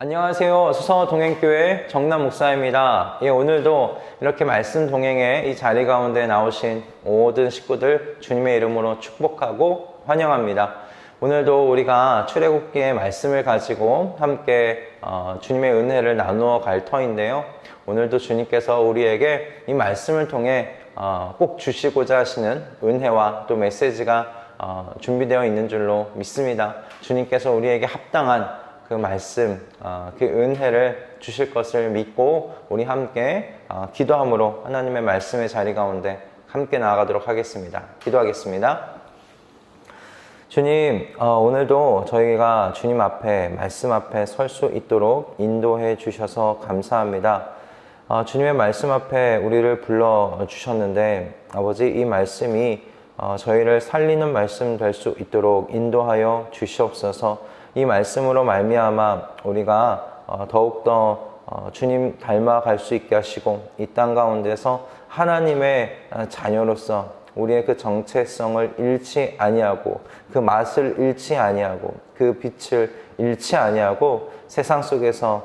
안녕하세요. 수서동행교회 정남 목사입니다. 오늘도 이렇게 말씀 동행에 이 자리 가운데 나오신 모든 식구들 주님의 이름으로 축복하고 환영합니다. 오늘도 우리가 출애굽기의 말씀을 가지고 함께 주님의 은혜를 나누어 갈 터인데요. 오늘도 주님께서 우리에게 이 말씀을 통해 꼭 주시고자 하시는 은혜와 또 메시지가 준비되어 있는 줄로 믿습니다. 주님께서 우리에게 합당한 그 말씀, 그 은혜를 주실 것을 믿고 우리 함께 기도함으로 하나님의 말씀의 자리 가운데 함께 나아가도록 하겠습니다. 기도하겠습니다. 주님, 오늘도 저희가 주님 앞에 말씀 앞에 설 수 있도록 인도해 주셔서 감사합니다. 주님의 말씀 앞에 우리를 불러주셨는데 아버지, 이 말씀이 저희를 살리는 말씀 될 수 있도록 인도하여 주시옵소서. 이 말씀으로 말미암아 우리가 더욱더 주님 닮아갈 수 있게 하시고 이 땅 가운데서 하나님의 자녀로서 우리의 그 정체성을 잃지 아니하고 그 맛을 잃지 아니하고 그 빛을 잃지 아니하고 세상 속에서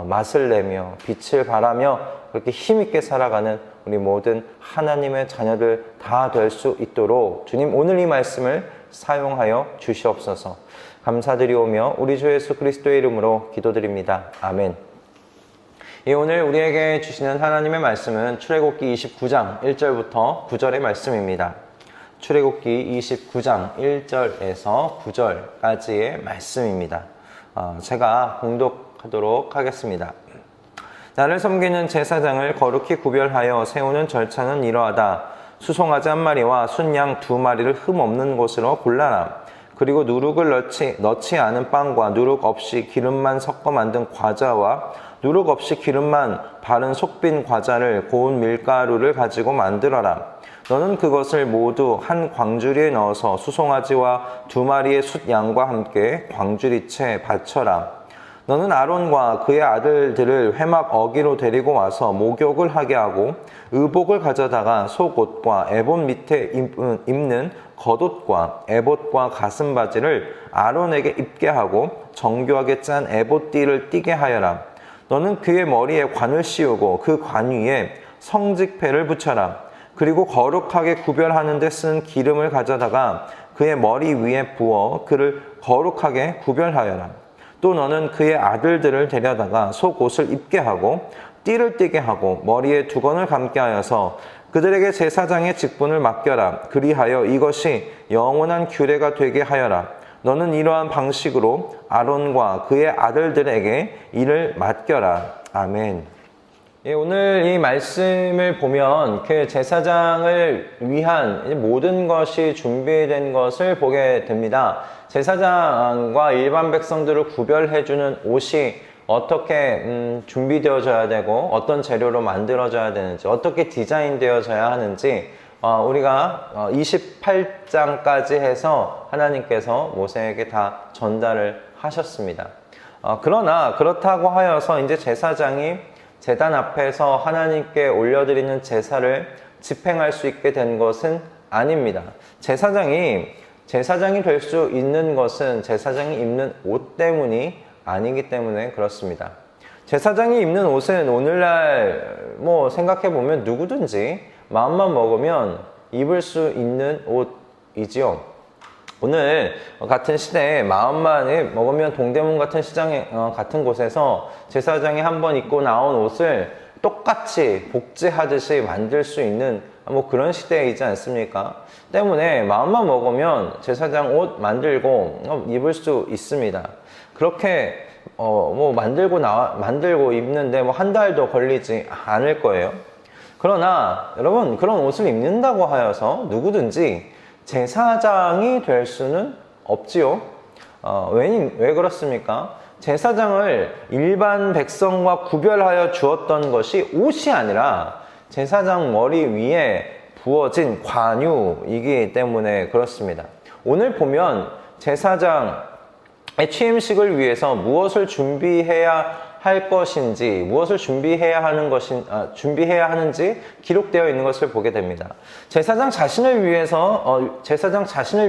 맛을 내며 빛을 발하며 그렇게 힘있게 살아가는 우리 모든 하나님의 자녀들 다 될 수 있도록 주님, 오늘 이 말씀을 사용하여 주시옵소서. 감사드리오며 우리 주 예수 그리스도의 이름으로 기도드립니다. 아멘. 오늘 우리에게 주시는 하나님의 말씀은 출애굽기 29장 1절부터 9절의 말씀입니다. 출애굽기 29장 1절에서 9절까지의 말씀입니다. 제가 봉독하도록 하겠습니다. 나를 섬기는 제사장을 거룩히 구별하여 세우는 절차는 이러하다. 수송아지 1마리와 순양 2마리를 흠 없는 곳으로 골라라. 그리고 누룩을 넣지 않은 빵과 누룩 없이 기름만 섞어 만든 과자와 누룩 없이 기름만 바른 속빈 과자를 고운 밀가루를 가지고 만들어라. 너는 그것을 모두 한 광주리에 넣어서 수송아지와 2마리의 숫양과 함께 광주리채 바쳐라. 너는 아론과 그의 아들들을 회막 어기로 데리고 와서 목욕을 하게 하고 의복을 가져다가 속옷과 에봇 밑에 입는 겉옷과 에봇과 가슴바지를 아론에게 입게 하고 정교하게 짠 에봇띠를 띠게 하여라. 너는 그의 머리에 관을 씌우고 그 관 위에 성직패를 붙여라. 그리고 거룩하게 구별하는 데 쓴 기름을 가져다가 그의 머리 위에 부어 그를 거룩하게 구별하여라. 또 너는 그의 아들들을 데려다가 속옷을 입게 하고 띠를 띠게 하고 머리에 두건을 감게 하여서 그들에게 제사장의 직분을 맡겨라. 그리하여 이것이 영원한 규례가 되게 하여라. 너는 이러한 방식으로 아론과 그의 아들들에게 이를 맡겨라. 아멘. 오늘 이 말씀을 보면 그 제사장을 위한 모든 것이 준비된 것을 보게 됩니다. 제사장과 일반 백성들을 구별해주는 옷이 어떻게 준비되어져야 되고 어떤 재료로 만들어져야 되는지 어떻게 디자인되어져야 하는지 우리가 28장까지 해서 하나님께서 모세에게 다 전달을 하셨습니다. 그러나 그렇다고 하여서 이제 제사장이 제단 앞에서 하나님께 올려드리는 제사를 집행할 수 있게 된 것은 아닙니다. 제사장이 될 수 있는 것은 제사장이 입는 옷 때문이 아니기 때문에 그렇습니다. 제사장이 입는 옷은 오늘날 생각해보면 누구든지 마음만 먹으면 입을 수 있는 옷이지요. 오늘 같은 시대에 마음만 먹으면 동대문 같은 시장 같은 곳에서 제사장이 한번 입고 나온 옷을 똑같이 복제하듯이 만들 수 있는 그런 시대이지 않습니까? 때문에 마음만 먹으면 제사장 옷 만들고 입을 수 있습니다. 그렇게 만들고 입는데 한 달도 걸리지 않을 거예요. 그러나 여러분, 그런 옷을 입는다고 하여서 누구든지 제사장이 될 수는 없지요. 왜 그렇습니까? 제사장을 일반 백성과 구별하여 주었던 것이 옷이 아니라 제사장 머리 위에 부어진 관유이기 때문에 그렇습니다. 오늘 보면 제사장의 취임식을 위해서 무엇을 준비해야 할 것인지, 무엇을 준비해야 하는지 기록되어 있는 것을 보게 됩니다. 제사장 자신을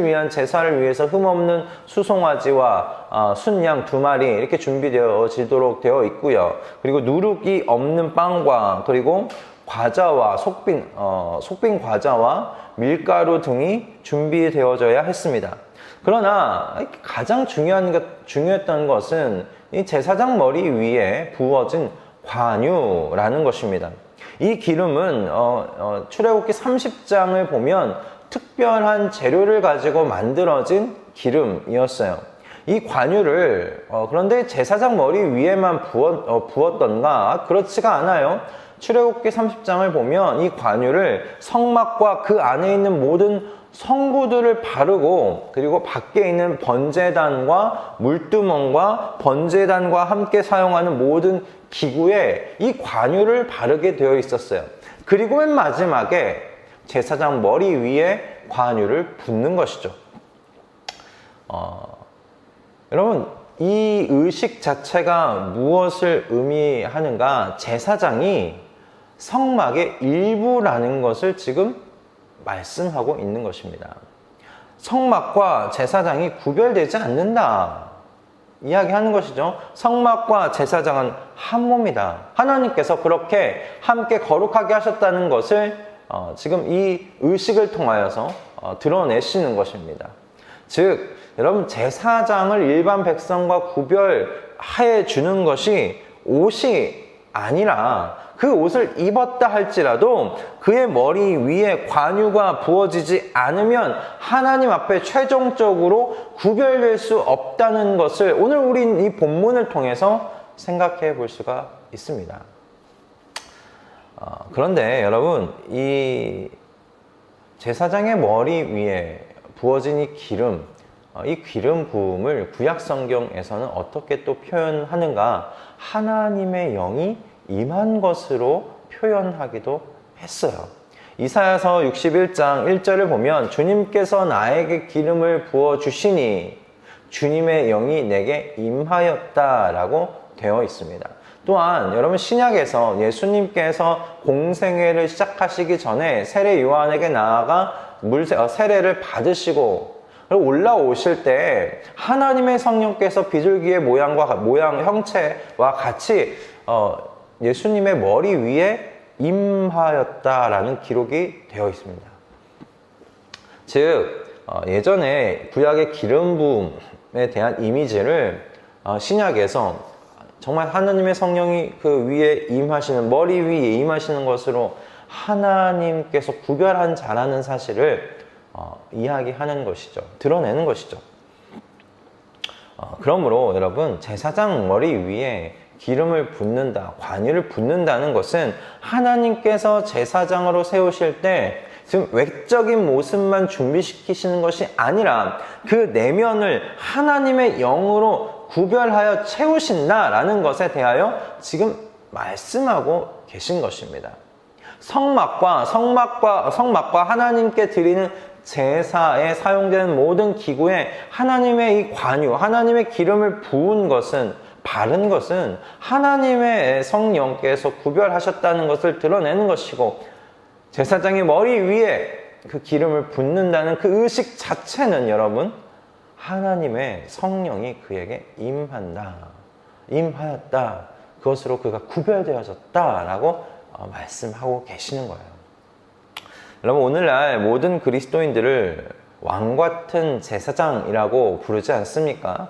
위한 제사를 위해서 흠없는 수송아지와 순양 2마리 이렇게 준비되어지도록 되어 있고요. 그리고 누룩이 없는 빵과 그리고 과자와 속빈 과자와 밀가루 등이 준비되어져야 했습니다. 그러나 가장 중요했던 것은 이 제사장 머리 위에 부어진 관유라는 것입니다. 이 기름은 출애굽기 30장을 보면 특별한 재료를 가지고 만들어진 기름이었어요. 이 관유를 그런데 제사장 머리 위에만 부었던가? 그렇지가 않아요. 출애굽기 30장을 보면 이 관유를 성막과 그 안에 있는 모든 성구들을 바르고 그리고 밖에 있는 번제단과 물두멍과 번제단과 함께 사용하는 모든 기구에 이 관유를 바르게 되어 있었어요. 그리고 맨 마지막에 제사장 머리 위에 관유를 붓는 것이죠. 여러분, 이 의식 자체가 무엇을 의미하는가? 제사장이 성막의 일부라는 것을 지금 말씀하고 있는 것입니다. 성막과 제사장이 구별되지 않는다 이야기하는 것이죠. 성막과 제사장은 한 몸이다. 하나님께서 그렇게 함께 거룩하게 하셨다는 것을 지금 이 의식을 통하여서 드러내시는 것입니다. 즉 여러분, 제사장을 일반 백성과 구별해 주는 것이 옷이 아니라 그 옷을 입었다 할지라도 그의 머리 위에 관유가 부어지지 않으면 하나님 앞에 최종적으로 구별될 수 없다는 것을 오늘 우린 이 본문을 통해서 생각해 볼 수가 있습니다. 그런데 여러분, 이 제사장의 머리 위에 부어진 이 기름 부음을 구약 성경에서는 어떻게 또 표현하는가? 하나님의 영이 임한 것으로 표현하기도 했어요. 이사야서 61장 1절을 보면 주님께서 나에게 기름을 부어주시니 주님의 영이 내게 임하였다라고 되어 있습니다. 또한 여러분, 신약에서 예수님께서 공생애를 시작하시기 전에 세례 요한에게 나아가 세례를 받으시고 올라오실 때 하나님의 성령께서 비둘기의 모양 형체와 같이 예수님의 머리 위에 임하였다라는 기록이 되어 있습니다. 즉 예전에 구약의 기름 부음에 대한 이미지를 신약에서 정말 하나님의 성령이 그 위에 임하시는, 머리 위에 임하시는 것으로 하나님께서 구별한 자라는 사실을 이야기하는 것이죠. 드러내는 것이죠. 그러므로 여러분, 제사장 머리 위에 기름을 붓는다, 관유를 붓는다는 것은 하나님께서 제사장으로 세우실 때 지금 외적인 모습만 준비시키시는 것이 아니라 그 내면을 하나님의 영으로 구별하여 채우신다라는 것에 대하여 지금 말씀하고 계신 것입니다. 성막과 하나님께 드리는 제사에 사용되는 모든 기구에 하나님의 이 관유, 하나님의 기름을 부은 것은, 바른 것은 하나님의 성령께서 구별하셨다는 것을 드러내는 것이고, 제사장의 머리 위에 그 기름을 붓는다는 그 의식 자체는 여러분, 하나님의 성령이 그에게 임하였다, 그것으로 그가 구별되어졌다라고 말씀하고 계시는 거예요. 여러분, 오늘날 모든 그리스도인들을 왕같은 제사장이라고 부르지 않습니까?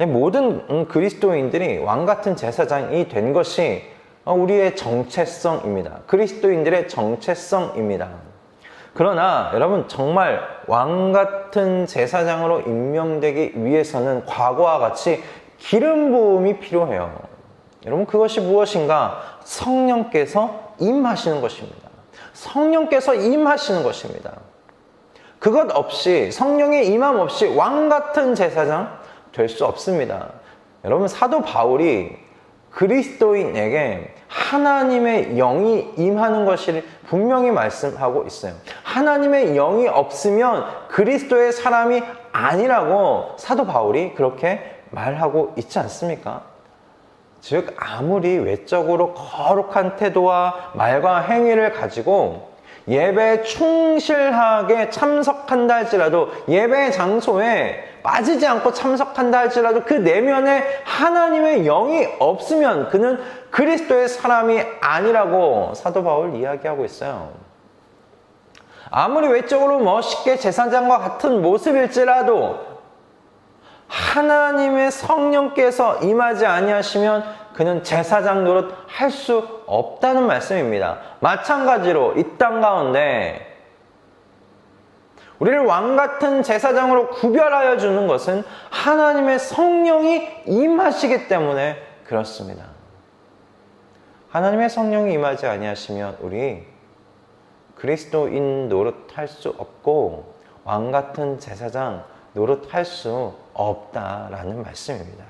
모든 그리스도인들이 왕같은 제사장이 된 것이 우리의 정체성입니다. 그리스도인들의 정체성입니다. 그러나 여러분, 정말 왕같은 제사장으로 임명되기 위해서는 과거와 같이 기름 부음이 필요해요. 여러분, 그것이 무엇인가? 성령께서 임하시는 것입니다. 성령께서 임하시는 것입니다. 그것 없이, 성령의 임함 없이 왕같은 제사장 될 수 없습니다. 여러분, 사도 바울이 그리스도인에게 하나님의 영이 임하는 것을 분명히 말씀하고 있어요. 하나님의 영이 없으면 그리스도의 사람이 아니라고 사도 바울이 그렇게 말하고 있지 않습니까? 즉 아무리 외적으로 거룩한 태도와 말과 행위를 가지고 예배에 충실하게 참석한다 할지라도, 예배 장소에 빠지지 않고 참석한다 할지라도 그 내면에 하나님의 영이 없으면 그는 그리스도의 사람이 아니라고 사도 바울 이야기하고 있어요. 아무리 외적으로 멋있게 제사장과 같은 모습일지라도 하나님의 성령께서 임하지 아니하시면 그는 제사장 노릇 할 수 없다는 말씀입니다. 마찬가지로 이 땅 가운데 우리를 왕같은 제사장으로 구별하여 주는 것은 하나님의 성령이 임하시기 때문에 그렇습니다. 하나님의 성령이 임하지 아니하시면 우리 그리스도인 노릇할 수 없고 왕같은 제사장 노릇할 수 없다라는 말씀입니다.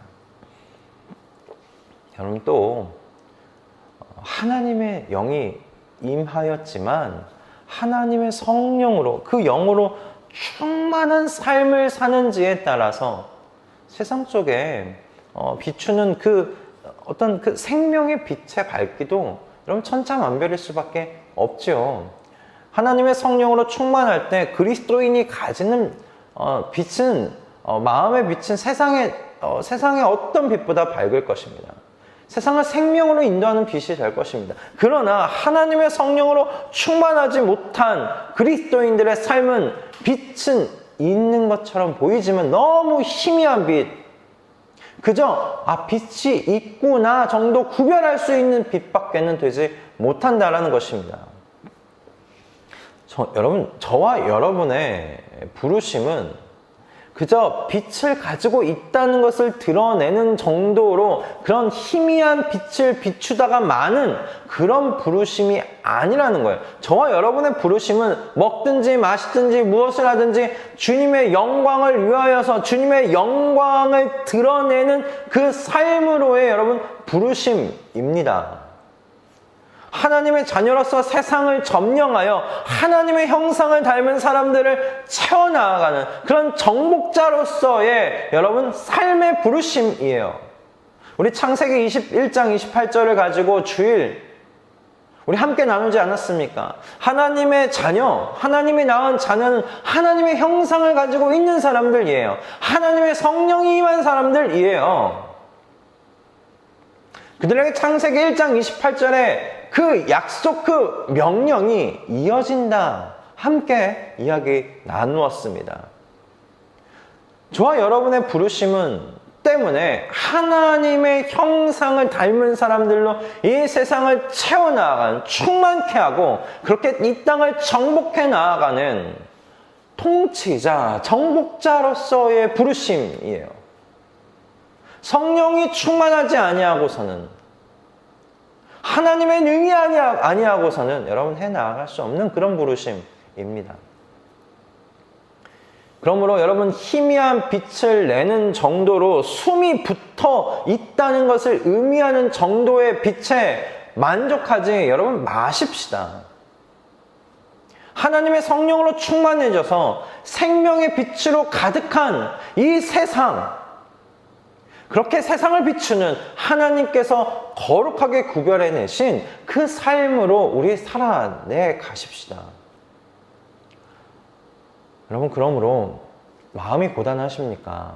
여러분, 또 하나님의 영이 임하였지만 하나님의 성령으로, 그 영으로 충만한 삶을 사는지에 따라서 세상 속에 비추는 어떤 그 생명의 빛의 밝기도 여러분 천차만별일 수밖에 없죠. 하나님의 성령으로 충만할 때 그리스도인이 가지는 빛은, 마음의 빛은 세상의 어떤 빛보다 밝을 것입니다. 세상을 생명으로 인도하는 빛이 될 것입니다. 그러나 하나님의 성령으로 충만하지 못한 그리스도인들의 삶은 빛은 있는 것처럼 보이지만 너무 희미한 빛, 그저 빛이 있구나 정도 구별할 수 있는 빛밖에는 되지 못한다라는 것입니다. 여러분, 저와 여러분의 부르심은 그저 빛을 가지고 있다는 것을 드러내는 정도로 그런 희미한 빛을 비추다가 마는 그런 부르심이 아니라는 거예요. 저와 여러분의 부르심은 먹든지 마시든지 무엇을 하든지 주님의 영광을 위하여서 주님의 영광을 드러내는 그 삶으로의 여러분 부르심입니다. 하나님의 자녀로서 세상을 점령하여 하나님의 형상을 닮은 사람들을 채워나가는 그런 정복자로서의 여러분 삶의 부르심이에요. 우리 창세기 21장 28절을 가지고 주일 우리 함께 나누지 않았습니까? 하나님의 자녀, 하나님이 낳은 자녀는 하나님의 형상을 가지고 있는 사람들이에요. 하나님의 성령이 임한 사람들이에요. 그들에게 창세기 1장 28절에 그 약속, 그 명령이 이어진다. 함께 이야기 나누었습니다. 저와 여러분의 부르심은 때문에 하나님의 형상을 닮은 사람들로 이 세상을 채워나가는, 충만케 하고 그렇게 이 땅을 정복해 나아가는 통치자, 정복자로서의 부르심이에요. 성령이 충만하지 아니하고서는, 하나님의 능이 아니하고서는 여러분 해나갈 수 없는 그런 부르심입니다. 그러므로 여러분 희미한 빛을 내는 정도로 숨이 붙어 있다는 것을 의미하는 정도의 빛에 만족하지 여러분 마십시다. 하나님의 성령으로 충만해져서 생명의 빛으로 가득한 이 세상, 그렇게 세상을 비추는 하나님께서 거룩하게 구별해내신 그 삶으로 우리 살아내 가십시다. 여러분, 그러므로 마음이 고단하십니까?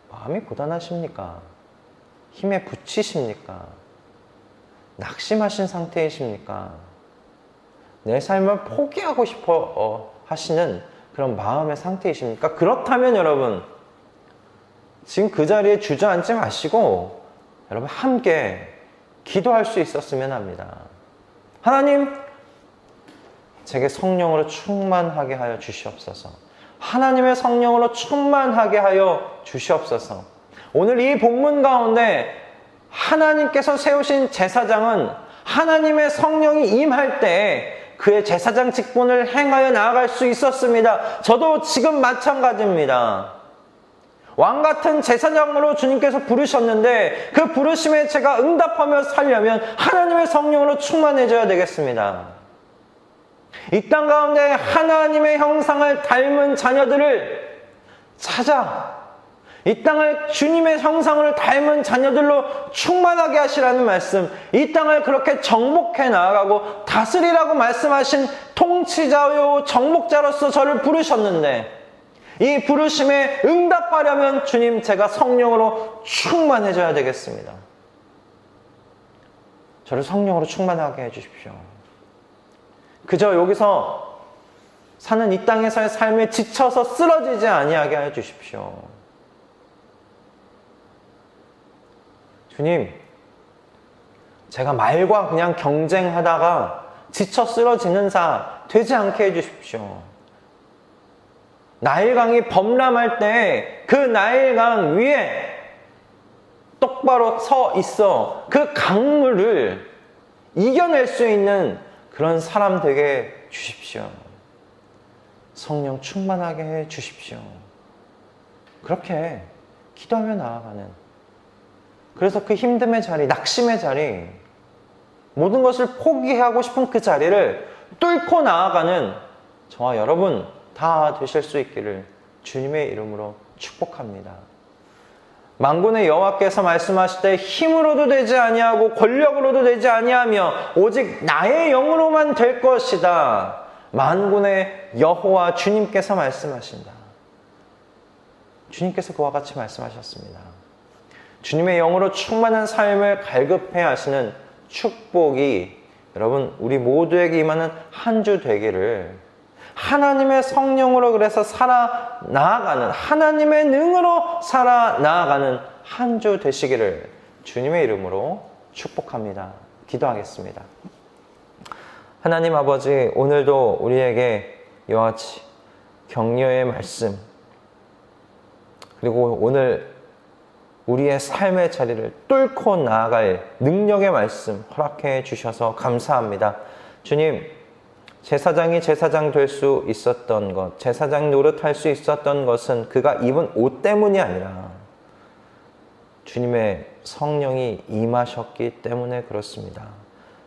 마음이 고단하십니까? 힘에 부치십니까? 낙심하신 상태이십니까? 내 삶을 포기하고 싶어 하시는 그런 마음의 상태이십니까? 그렇다면 여러분, 지금 그 자리에 주저앉지 마시고 여러분 함께 기도할 수 있었으면 합니다. 하나님, 제게 성령으로 충만하게 하여 주시옵소서. 하나님의 성령으로 충만하게 하여 주시옵소서. 오늘 이 본문 가운데 하나님께서 세우신 제사장은 하나님의 성령이 임할 때 그의 제사장 직분을 행하여 나아갈 수 있었습니다. 저도 지금 마찬가지입니다. 왕같은 제사장으로 주님께서 부르셨는데 그 부르심에 제가 응답하며 살려면 하나님의 성령으로 충만해져야 되겠습니다. 이 땅 가운데 하나님의 형상을 닮은 자녀들을 찾아 이 땅을 주님의 형상을 닮은 자녀들로 충만하게 하시라는 말씀, 이 땅을 그렇게 정복해 나아가고 다스리라고 말씀하신 통치자요 정복자로서 저를 부르셨는데, 이 부르심에 응답하려면 주님, 제가 성령으로 충만해져야 되겠습니다. 저를 성령으로 충만하게 해주십시오. 그저 여기서 사는 이 땅에서의 삶에 지쳐서 쓰러지지 아니하게 해주십시오. 주님, 제가 말과 그냥 경쟁하다가 지쳐 쓰러지는 자 되지 않게 해주십시오. 나일강이 범람할 때 그 나일강 위에 똑바로 서 있어 그 강물을 이겨낼 수 있는 그런 사람 되게 주십시오. 성령 충만하게 해 주십시오. 그렇게 기도하며 나아가는, 그래서 그 힘듦의 자리, 낙심의 자리, 모든 것을 포기하고 싶은 그 자리를 뚫고 나아가는 저와 여러분 다 되실 수 있기를 주님의 이름으로 축복합니다. 만군의 여호와께서 말씀하실 때 힘으로도 되지 아니하고 권력으로도 되지 아니하며 오직 나의 영으로만 될 것이다. 만군의 여호와 주님께서 말씀하신다. 주님께서 그와 같이 말씀하셨습니다. 주님의 영으로 충만한 삶을 갈급해 하시는 축복이 여러분 우리 모두에게 임하는 한 주 되기를, 하나님의 성령으로 그래서 살아 나아가는, 하나님의 능으로 살아 나아가는 한 주 되시기를 주님의 이름으로 축복합니다. 기도하겠습니다. 하나님 아버지, 오늘도 우리에게 이와 같이 격려의 말씀, 그리고 오늘 우리의 삶의 자리를 뚫고 나아갈 능력의 말씀 허락해 주셔서 감사합니다. 주님, 제사장이 제사장 될 수 있었던 것, 제사장 노릇할 수 있었던 것은 그가 입은 옷 때문이 아니라 주님의 성령이 임하셨기 때문에 그렇습니다.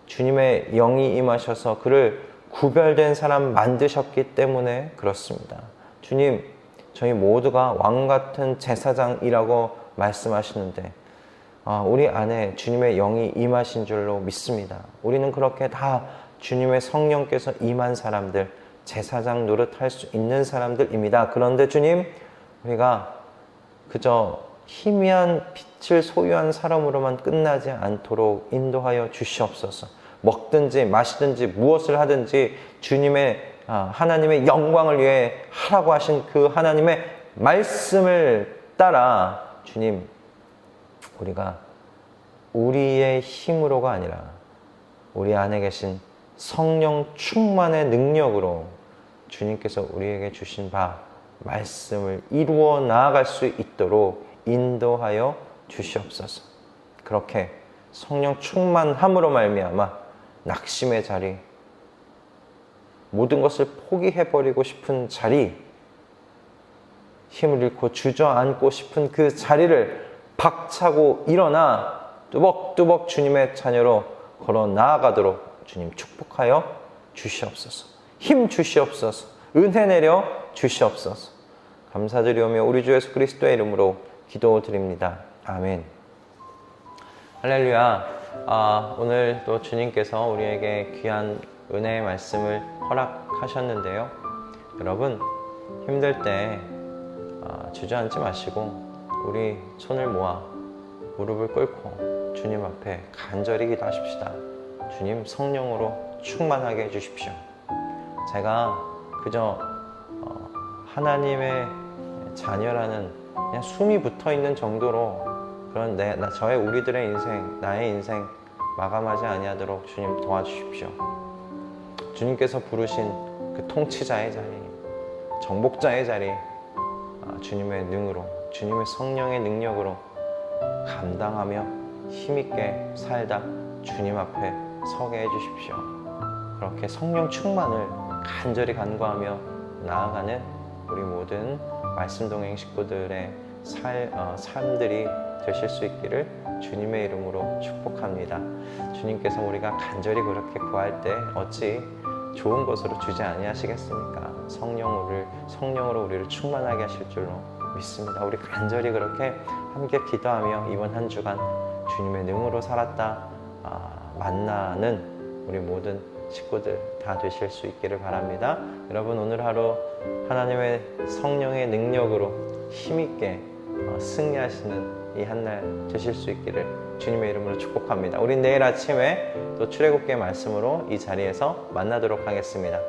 주님의 영이 임하셔서 그를 구별된 사람 만드셨기 때문에 그렇습니다. 주님, 저희 모두가 왕 같은 제사장이라고 말씀하시는데 우리 안에 주님의 영이 임하신 줄로 믿습니다. 우리는 그렇게 다 주님의 성령께서 임한 사람들, 제사장 노릇할 수 있는 사람들입니다. 그런데 주님, 우리가 그저 희미한 빛을 소유한 사람으로만 끝나지 않도록 인도하여 주시옵소서. 먹든지 마시든지 무엇을 하든지 주님의 하나님의 영광을 위해 하라고 하신 그 하나님의 말씀을 따라 주님, 우리가 우리의 힘으로가 아니라 우리 안에 계신 성령 충만의 능력으로 주님께서 우리에게 주신 바 말씀을 이루어 나아갈 수 있도록 인도하여 주시옵소서. 그렇게 성령 충만함으로 말미암아 낙심의 자리, 모든 것을 포기해버리고 싶은 자리, 힘을 잃고 주저앉고 싶은 그 자리를 박차고 일어나 뚜벅뚜벅 주님의 자녀로 걸어 나아가도록 주님 축복하여 주시옵소서. 힘 주시옵소서. 은혜 내려 주시옵소서. 감사드리오며 우리 주 예수 그리스도의 이름으로 기도드립니다. 아멘. 할렐루야. 오늘 또 주님께서 우리에게 귀한 은혜의 말씀을 허락하셨는데요. 여러분, 힘들 때 주저앉지 마시고 우리 손을 모아 무릎을 꿇고 주님 앞에 간절히 기도하십시다. 주님, 성령으로 충만하게 해주십시오. 제가 그저 하나님의 자녀라는 그냥 숨이 붙어있는 정도로 그런 저의 우리들의 인생, 나의 인생 마감하지 아니하도록 주님 도와주십시오. 주님께서 부르신 그 통치자의 자리, 정복자의 자리, 주님의 능으로, 주님의 성령의 능력으로 감당하며 힘있게 살다 주님 앞에 서게 해주십시오. 그렇게 성령 충만을 간절히 간구하며 나아가는 우리 모든 말씀 동행 식구들의 삶들이 되실 수 있기를 주님의 이름으로 축복합니다. 주님께서 우리가 간절히 그렇게 구할 때 어찌 좋은 것으로 주지 아니하시겠습니까? 성령으로 우리를 충만하게 하실 줄로 믿습니다. 우리 간절히 그렇게 함께 기도하며 이번 한 주간 주님의 능으로 살았다 만나는 우리 모든 식구들 다 되실 수 있기를 바랍니다. 여러분, 오늘 하루 하나님의 성령의 능력으로 힘있게 승리하시는 이 한 날 되실 수 있기를 주님의 이름으로 축복합니다. 우린 내일 아침에 또 출애굽기의 말씀으로 이 자리에서 만나도록 하겠습니다.